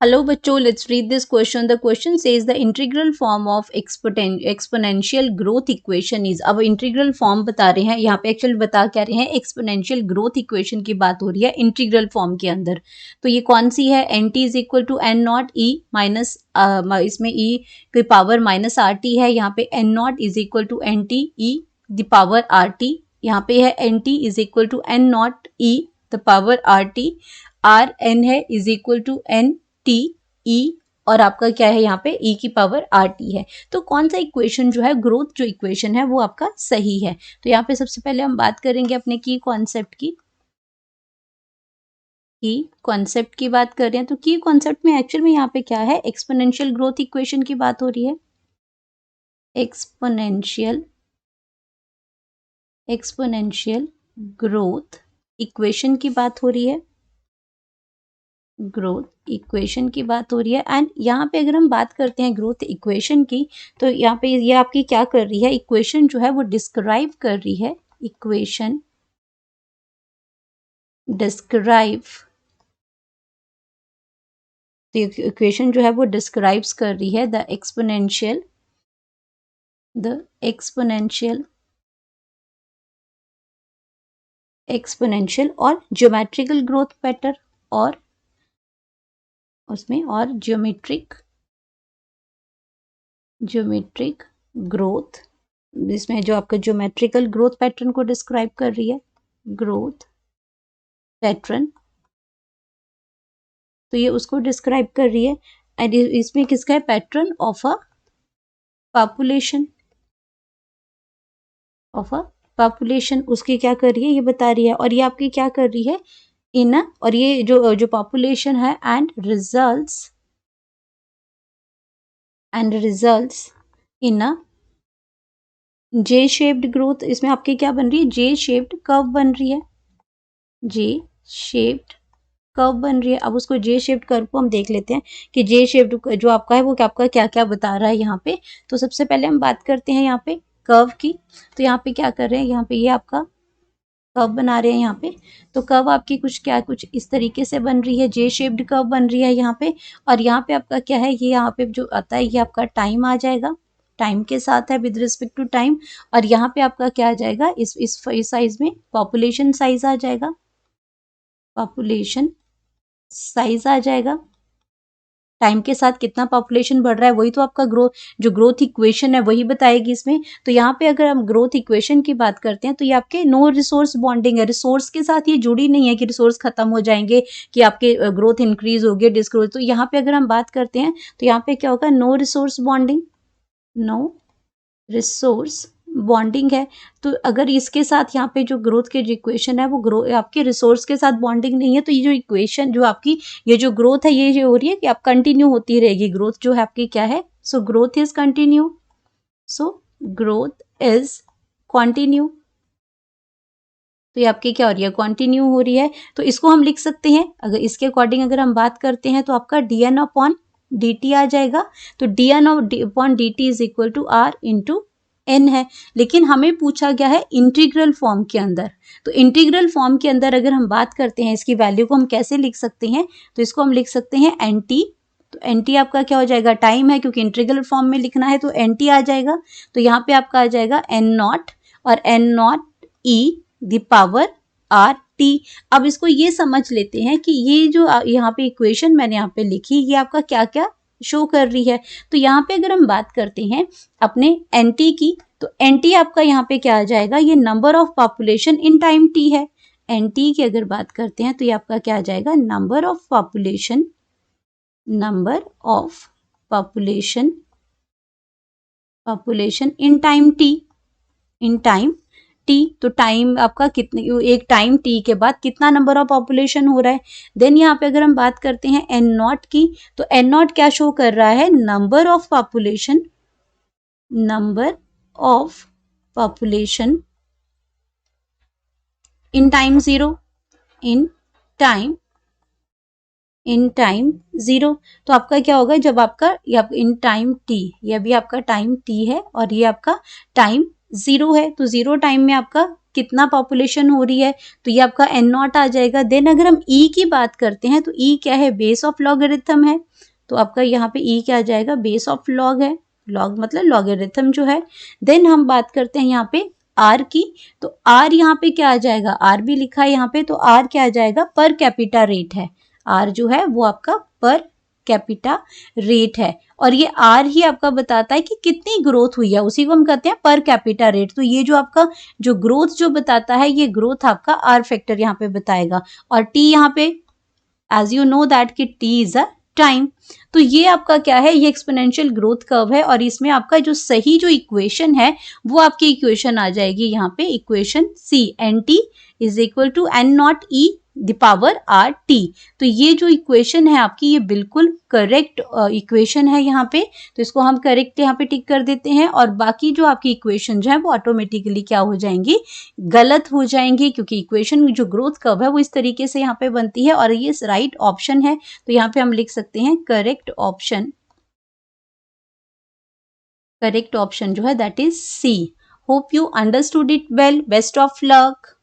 Hello बच्चों, let's read this question. The question says the integral form of exponential growth equation is. अब integral form बता रहे हैं, यहाँ पे एक्चुअल बता क्या रहे हैं, exponential growth equation की बात हो रही है integral form के अंदर. तो ये कौन सी है? nt is equal to N not e minus, इसमें e की पावर माइनस आर टी है, यहाँ पे n naught is equal to n t e the power are t, यहाँ पे है n T is equal to N not E the power are t, r n है is equal to n t e और आपका क्या है यहाँ पे ई की पावर आर टी है. तो कौन सा इक्वेशन जो है, ग्रोथ जो इक्वेशन है वो आपका सही है. तो यहाँ पे सबसे पहले हम बात करेंगे अपने की कॉन्सेप्ट की. की कॉन्सेप्ट की बात कर रहे हैं तो की कॉन्सेप्ट में एक्चुअल में यहाँ पे क्या है, एक्सपोनेंशियल ग्रोथ इक्वेशन की बात हो रही है. एक्सपोनेंशियल ग्रोथ इक्वेशन की बात हो रही है. ग्रोथ इक्वेशन की बात हो रही है. एंड यहाँ पे अगर हम बात करते हैं ग्रोथ इक्वेशन की, तो यहाँ पे ये आपकी क्या कर रही है, इक्वेशन जो है वो डिस्क्राइब कर रही है. इक्वेशन डिस्क्राइब, तो इक्वेशन जो है वो डिस्क्राइब्स कर रही है द एक्सपोनेंशियल और ज्योमेट्रिकल ग्रोथ पैटर्न और उसमें और ज्योमेट्रिक ग्रोथ, इसमें जो आपका ज्योमेट्रिकल ग्रोथ पैटर्न को डिस्क्राइब कर रही है, ग्रोथ पैटर्न, तो ये उसको डिस्क्राइब कर रही है. एंड इसमें किसका है, पैटर्न ऑफ अ पॉपुलेशन, उसकी क्या कर रही है ये बता रही है. और ये आपकी क्या कर रही है, इन, और ये जो पॉपुलेशन है and results in a J shaped growth. इसमें आपकी क्या बन रही है, जे शेप्ड कर्व बन रही है. जे शेप्ड कर्व बन रही है. अब उसको जे शेप्ड कर्व को हम देख लेते हैं कि जे शेप्ड जो आपका है वो आपका क्या क्या बता रहा है यहाँ पे. तो सबसे पहले हम बात करते हैं यहाँ पे कर्व की. तो यहाँ पे क्या कर रहे हैं, यहाँ पे ये आपका कर्व बना रहे हैं यहाँ पे. तो कर्व आपकी कुछ इस तरीके से बन रही है, जे शेप्ड कर्व बन रही है यहाँ पे. और यहाँ पे आपका क्या है, ये यहाँ पे जो आता है ये आपका टाइम आ जाएगा, टाइम के साथ है विद रिस्पेक्ट टू टाइम. और यहाँ पे आपका क्या आ जाएगा, इस साइज में पॉपुलेशन साइज आ जाएगा, पॉपुलेशन साइज आ जाएगा. टाइम के साथ कितना पॉपुलेशन बढ़ रहा है वही तो आपका ग्रोथ इक्वेशन है वही बताएगी इसमें. तो यहाँ पे अगर हम ग्रोथ इक्वेशन की बात करते हैं तो ये आपके नो रिसोर्स बॉन्डिंग है, रिसोर्स के साथ ये जुड़ी नहीं है कि रिसोर्स खत्म हो जाएंगे कि आपके ग्रोथ इंक्रीज होगी डिस्क्रोज. तो यहाँ पे अगर हम बात करते हैं तो यहाँ पे क्या होगा, no resource bonding, no resource bonding है. तो अगर इसके साथ यहाँ पे जो ग्रोथ के जो इक्वेशन है वो आपके रिसोर्स के साथ बॉन्डिंग नहीं है, तो ये जो इक्वेशन जो आपकी ये जो ग्रोथ है ये हो रही है कि आप कंटिन्यू होती रहेगी. ग्रोथ जो है आपकी क्या है, सो ग्रोथ इज कंटिन्यू, तो ये आपकी क्या हो रही है, कंटिन्यू हो रही है. तो इसको हम लिख सकते हैं, अगर इसके अकॉर्डिंग अगर हम बात करते हैं तो आपका dn अपॉन dt आ जाएगा. तो dn upon dt is equal to r into n है. लेकिन हमें पूछा गया है इंटीग्रल फॉर्म के अंदर. तो इंटीग्रल फॉर्म के अंदर अगर हम बात करते हैं इसकी वैल्यू को हम कैसे लिख सकते हैं, तो इसको हम लिख सकते हैं nt. तो nt आपका क्या हो जाएगा, टाइम है क्योंकि इंटीग्रल फॉर्म में लिखना है तो nt आ जाएगा. तो यहाँ पे आपका आ जाएगा n नॉट और n not e the power R T. अब इसको ये समझ लेते हैं कि ये जो यहाँ पे इक्वेशन मैंने यहाँ पे लिखी ये आपका क्या क्या शो कर रही है. तो यहाँ पे अगर हम बात करते हैं अपने एन टी की, तो एन टी आपका यहाँ पे क्या आ जाएगा, ये number of population in time T है. एन टी की अगर बात करते हैं तो ये आपका क्या आ जाएगा, number of population in time T. तो टाइम आपका कितने, एक टाइम टी के बाद कितना नंबर ऑफ पॉपुलेशन हो रहा है. देन यहाँ पे अगर हम बात करते हैं एन नॉट की, तो एन नॉट क्या शो कर रहा है, number of population in time zero, in time zero. तो आपका क्या होगा, जब आपका इन टाइम टी, ये भी आपका टाइम टी है और ये आपका टाइम 0 है, तो 0 टाइम में आपका कितना पॉपुलेशन हो रही है, तो ये आपका एन नॉट आ जाएगा। देन अगर हम ई की बात करते हैं तो ई क्या है, बेस ऑफ लॉगरिथम है, तो आपका यहाँ पे ई क्या आ जाएगा, बेस ऑफ लॉग है, लॉग मतलब लॉगरिथम जो है। देन हम बात करते हैं यहाँ पे आर की, तो आर यहाँ पे क्या आ जाएगा, आर भी लिखा है यहाँ पे, तो आर क्या आ जाएगा, पर कैपिटा रेट है, आर जो है वो आपका पर कैपिटा रेट है, और ये आर ही आपका बताता है कि कितनी ग्रोथ हुई है, उसी को हम कहते हैं पर कैपिटा रेट। तो ये जो आपका जो ग्रोथ जो बताता है, ये ग्रोथ आपका आर फैक्टर यहाँ पे बताएगा। और टी यहाँ पे एज यू नो दैट कि टी इज अ टाइम। तो ये आपका क्या है, ये एक्सपोनेंशियल ग्रोथ कर्व है, और इसमें आपका जो सही जो इक्वेशन है वो आपकी इक्वेशन आ जाएगी यहाँ पे, equation C, N T is equal to N not E the power are T. तो ये जो इक्वेशन है आपकी, ये बिल्कुल करेक्ट इक्वेशन है यहाँ पे, तो इसको हम करेक्ट यहाँ पे टिक कर देते हैं। और बाकी जो आपकी इक्वेशन जो है वो ऑटोमेटिकली क्या हो जाएंगी, गलत हो जाएंगी, क्योंकि इक्वेशन जो ग्रोथ कर्व है वो इस तरीके से यहाँ पे बनती है, और ये राइट ऑप्शन है, तो यहाँ पे हम लिख सकते हैं करेक्ट ऑप्शन, करेक्ट ऑप्शन जो है that is C. Hope you understood it well, best of luck.